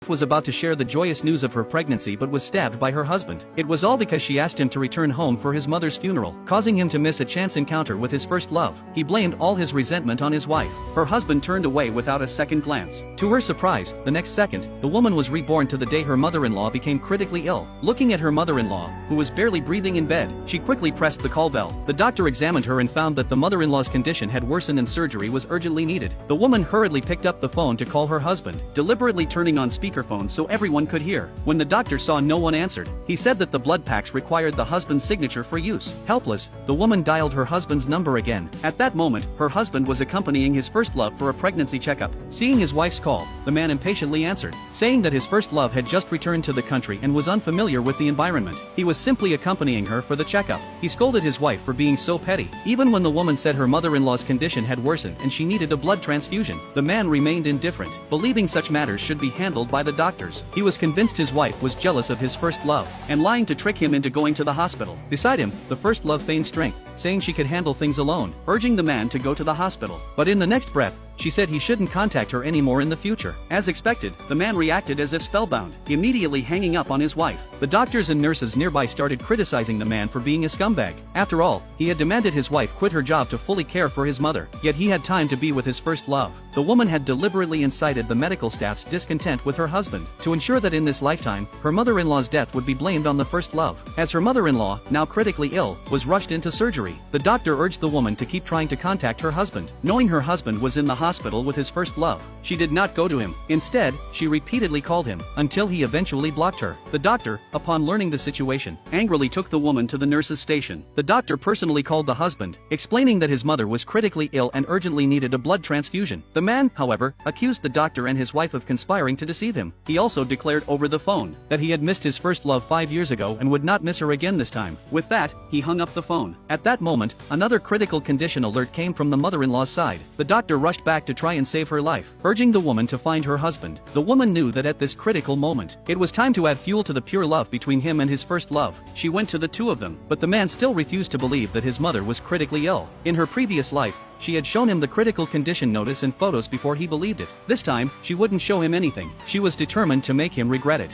wife was about to share the joyous news of her pregnancy but was stabbed by her husband. It was all because she asked him to return home for his mother's funeral, causing him to miss a chance encounter with his first love. He blamed all his resentment on his wife. Her husband turned away without a second glance. To her surprise, the next second, the woman was reborn to the day her mother-in-law became critically ill. Looking at her mother-in-law, who was barely breathing in bed, she quickly pressed the call bell. The doctor examined her and found that the mother-in-law's condition had worsened and surgery was urgently needed. The woman hurriedly picked up the phone to call her husband, deliberately turning on speakerphone so everyone could hear. When the doctor saw no one answered, he said that the blood packs required the husband's signature for use. Helpless, the woman dialed her husband's number again. At that moment, her husband was accompanying his first love for a pregnancy checkup. Seeing his wife's call, the man impatiently answered, saying that his first love had just returned to the country and was unfamiliar with the environment. He was simply accompanying her for the checkup. He scolded his wife for being so petty. Even when the woman said her mother-in-law's condition had worsened and she needed a blood transfusion, the man remained indifferent, believing such matters should be handled by the doctors. He was convinced his wife was jealous of his first love and lying to trick him into going to the hospital. Beside him, the first love feigned strength, saying she could handle things alone, urging the man to go to the hospital. But in the next breath, she said he shouldn't contact her anymore in the future. As expected, the man reacted as if spellbound, immediately hanging up on his wife. The doctors and nurses nearby started criticizing the man for being a scumbag. After all, he had demanded his wife quit her job to fully care for his mother, yet he had time to be with his first love. The woman had deliberately incited the medical staff's discontent with her husband, to ensure that in this lifetime, her mother-in-law's death would be blamed on the first love. As her mother-in-law, now critically ill, was rushed into surgery, the doctor urged the woman to keep trying to contact her husband. Knowing her husband was in the hospital with his first love, she did not go to him. Instead, she repeatedly called him, until he eventually blocked her. The doctor, upon learning the situation, angrily took the woman to the nurse's station. The doctor personally called the husband, explaining that his mother was critically ill and urgently needed a blood transfusion. The man, however, accused the doctor and his wife of conspiring to deceive him. He also declared over the phone that he had missed his first love 5 years ago and would not miss her again this time. With that, he hung up the phone. At that moment, another critical condition alert came from the mother-in-law's side. The doctor rushed back to try and save her life, urging the woman to find her husband. The woman knew that at this critical moment, it was time to add fuel to the pure love between him and his first love. She went to the two of them, but the man still refused to believe that his mother was critically ill. In her previous life, she had shown him the critical condition notice and photos before he believed it. This time, she wouldn't show him anything. She was determined to make him regret it.